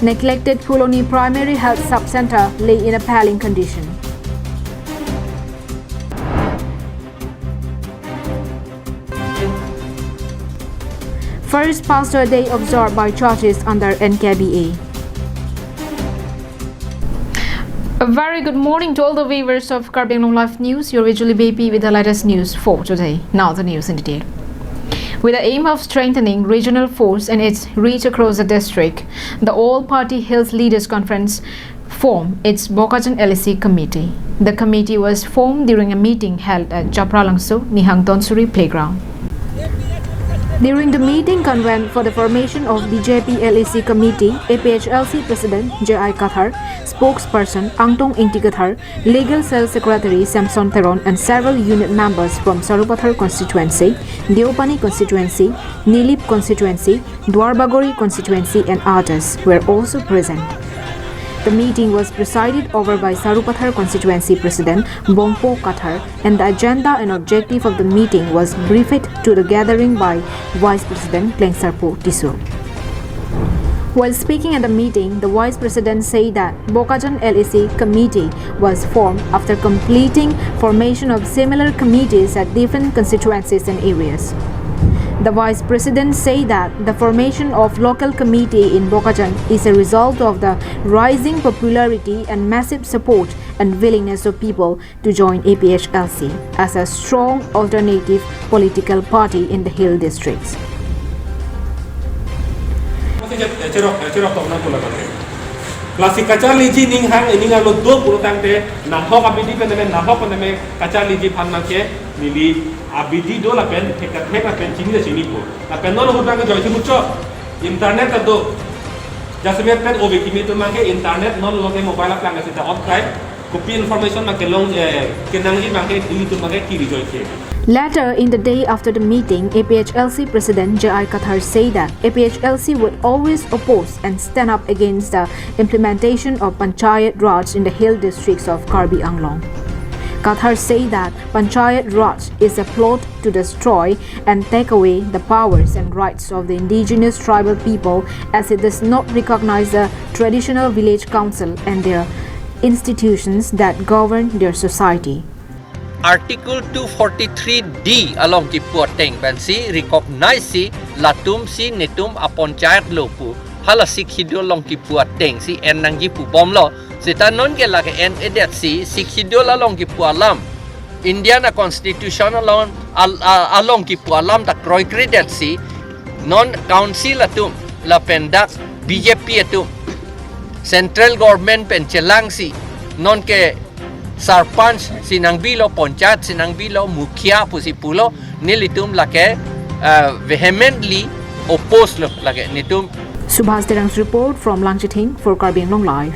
Neglected Puloni Primary Health Sub-Center lay in appalling condition. First pastor day absorbed by churches under NKBA. A very good morning to all the viewers of Karbi Anglong Live News. You're visually BP with the latest news for today. Now the news in detail. With the aim of strengthening regional force and its reach across the district, the All-Party Health Leaders Conference formed its Bokajang LEC committee. The committee was formed during a meeting held at Japralangso, Nihang Donsuri Playground. During the meeting convened for the formation of BJP LEC Committee, APHLC President J.I. Kathar, Spokesperson Angtong Ingti Kathar, Legal Cell Secretary Samson Theron and several unit members from Sarupathar Constituency, Deopani Constituency, Nilip Constituency, Dwarbagori Constituency and others were also present. The meeting was presided over by Sarupathar Constituency President Bongpo Kathar, and the agenda and objective of the meeting was briefed to the gathering by Vice President Klengsarpo Tiso. While speaking at the meeting, the Vice President said that Bokajang LEC Committee was formed after completing formation of similar committees at different constituencies and areas. The Vice President said that the formation of local committee in Bokajang is a result of the rising popularity and massive support and willingness of people to join APHLC as a strong alternative political party in the Hill districts. Klasik kaca liji ning hang ini ngalo dua puluh tangte nahok abidi peneme nahok peneme kaca liji panna ke nili abidi do la pen theka pen chini da chini ko la pen non hutang ke joisi mucho internet ka do jasme pen obe kimi to mange internet non loge mobile app lang sita off kai copy information ma ke long ke nang ji mange ili to mange ki joisi. Later in the day after the meeting, APHLC President J.I. Kathar said that APHLC would always oppose and stand up against the implementation of Panchayat Raj in the Hill districts of Karbi Anglong. Kathar said that Panchayat Raj is a plot to destroy and take away the powers and rights of the indigenous tribal people, as it does not recognize the traditional village council and their institutions that govern their society. Article 243D along ki puateng bansi recognize si latum si netum upon child lopu hala sikhido long ki puateng si enang ji pu bom lo sita non ke la ke en edet si sikhido la long ki pualam Indiana constitution along ki pualam tak kroi credit si non council atum la pendak BJP atum central government penchelang si non ke Sarpanch sinangbilo Ponchat sinangbilo Mukhia pusipulo nilitum lake vehemently opposed lake nitum. Subhas Terang's report from Langchating for Karbi Anglong Live.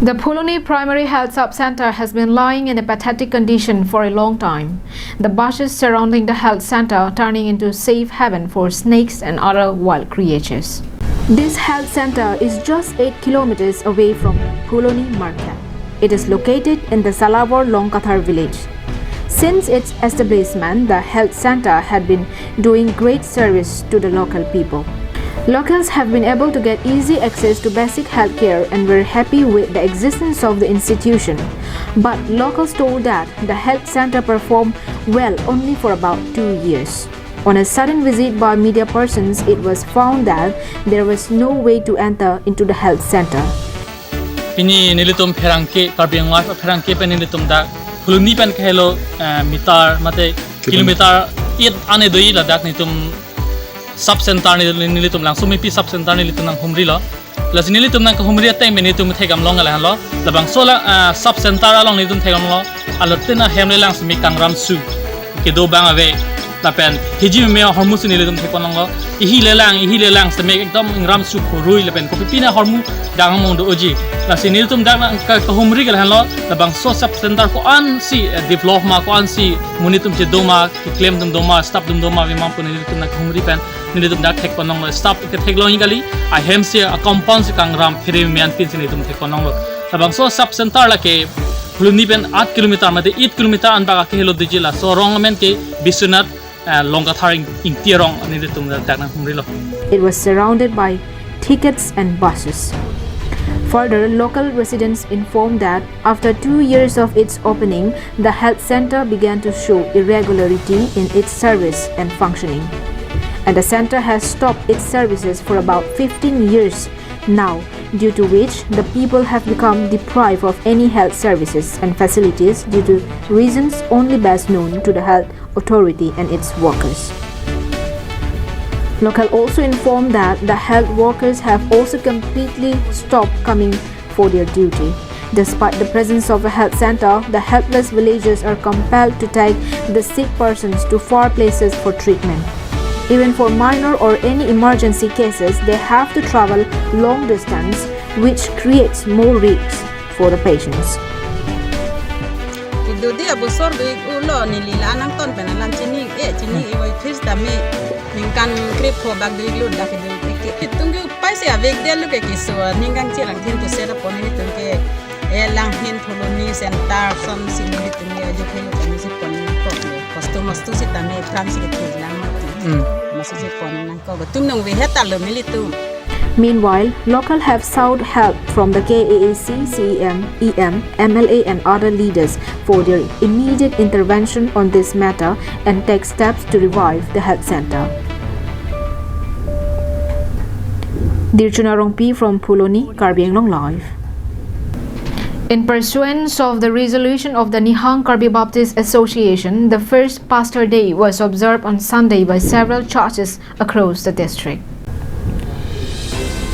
The Puloni Primary Health Sub-Center has been lying in a pathetic condition for a long time. The bushes surrounding the health center turning into safe haven for snakes and other wild creatures. This health center is just 8 kilometers away from Puloni Market. It is located in the Salabor Longkathar village. Since its establishment, the health center had been doing great service to the local people. Locals have been able to get easy access to basic health care and were happy with the existence of the institution. But locals told that the health center performed well only for about 2 years. On a sudden visit by media persons, it was found that there was no way to enter into the health center. Ini nilitum perangke Karbi Anglong Live perangke pen nilitum da Puloni pen kahelo mitar mate kilometer it ane doi la dak nitum sub center nilitum langsung mipi sub center nilitum nang humri lo la nilitum nang humri atai menitum thegam long la lo la bang sola sub center along nilitum thegam lo alotina hemle lang mi kangram su ke do bang ave la pen hiji me hormus nilitum thekonong lo ihi lelang seme ekdom ngram su khorui la pen ko pipina hormu dang mong do oji la sinilitum dang ka humri gal hanlo la bang so sub center ko an si develop ma ko an si munitum che doma claim dum doma stop dum doma vi mam ko nilitum na humri pen nilitum dak thek konong lo stop ke thek lo ngali I hem si a compound si kangram phire mian pin nilitum thek konong lo la bang so sub center la ke Puloni pen 8 kilometer mate 8 kilometer an baga ke helo dijila so wrong men ke Biswanath Longkathar in Tirong nilitum dak na humri lo. It was surrounded by tickets and buses. Further, local residents informed that after 2 years of its opening, the health center began to show irregularity in its service and functioning. And the center has stopped its services for about 15 years now, due to which the people have become deprived of any health services and facilities due to reasons only best known to the health authority and its workers. Local also informed that the health workers have also completely stopped coming for their duty. Despite the presence of a health center, the helpless villagers are compelled to take the sick persons to far places for treatment. Even for minor or any emergency cases, they have to travel long distance, which creates more risks for the patients. Dia besar di ulo ni lila nang ton penalan cini iwai kristami ningkan krip ho bag di lu dak di tunggu paisi avek dia lu ke kiso ningkan cirang tin tu sera poni tungke lang hin tholoni center som sini tungge ajo ke kami si poni ko customer tu si tame pram si ke lang masih si poni nang ko tum nang we heta lu militu. Meanwhile, local have sought help from the KAAC, CEM, EM, MLA and other leaders for their immediate intervention on this matter and take steps to revive the health center. Dirchuna Rongpi from Phuloni, Karbi Anglong Live. In pursuance of the resolution of the Nihang Karbi Baptist Association, the first Pastor Day was observed on Sunday by several churches across the district.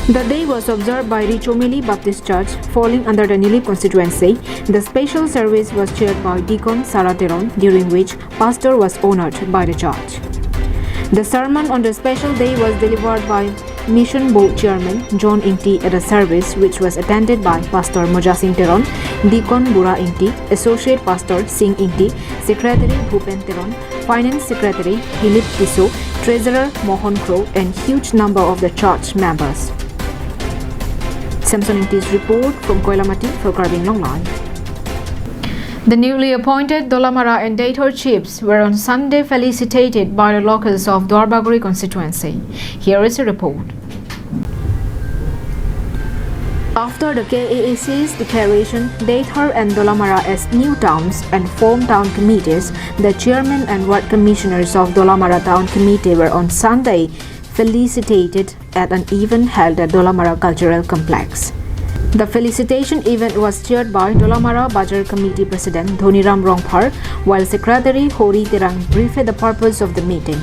The day was observed by Richomili Baptist Church, falling under the Nilip constituency. The special service was chaired by Deacon Sarah Teron, during which Pastor was honored by the church. The sermon on the special day was delivered by Mission Board Chairman John Ingti at a service which was attended by Pastor Moja Singh Teron, Deacon Bura Ingti, Associate Pastor Singh Ingti, Secretary Bhupen Teron, Finance Secretary Hilip Tiso, Treasurer Mohan Crow, and huge number of the church members. Samson Ingti's report from Koilamati for Karbi Anglong Live. The newly appointed Dolamara and Dator chiefs were on Sunday felicitated by the locals of Dwarbaguri constituency. Here is a report. After the KAAC's declaration, Dator and Dolamara as new towns and formed town committees, the chairman and ward commissioners of Dolamara Town Committee were on Sunday felicitated at an event held at Dolamara Cultural Complex. The felicitation event was chaired by Dolamara Bajar Committee President Dhoniram Rongphar, while Secretary Hori Terang briefed the purpose of the meeting.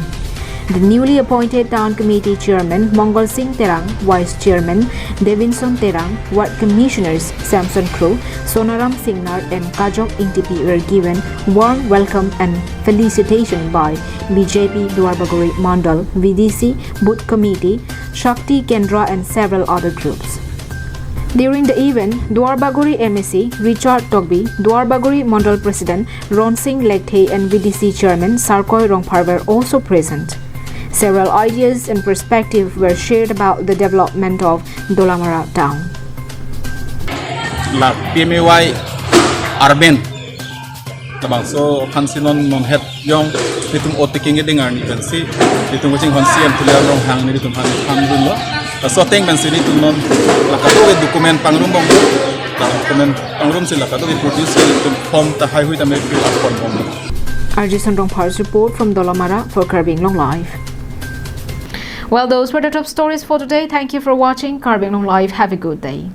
The newly appointed Town Committee Chairman Mongol Singh Terang, Vice Chairman Devinson Terang, Ward Commissioners Samson Crow, Sonaram Singnar and Kajok Ingtipi were given warm welcome and felicitation by BJP Dwarbaguri Mandal, VDC, Booth Committee, Shakti Kendra and several other groups. During the event, Dwarbaguri MSC Richard Togbi, Dwarbaguri Mandal President Ron Singh Legthe and VDC Chairman Sarkoi Rongphar were also present. Several ideas and perspectives were shared about the development of Dolamara town. La PMY Arben tabang so kansinon non het yong ditum otiking edingar ni pensi ditum kucing konsiam tuliar rong hang ni ditum han dun lo so teng pensi ditum non la kato dokumen pangrum bong dokumen pangrum sila kato produce ditum form ta hai hui ta me form bong. Arjisan Rongphar's report from Dolamara for Karbi Anglong Live. Well, those were the top stories for today. Thank you for watching Karbi Anglong Live. Have a good day.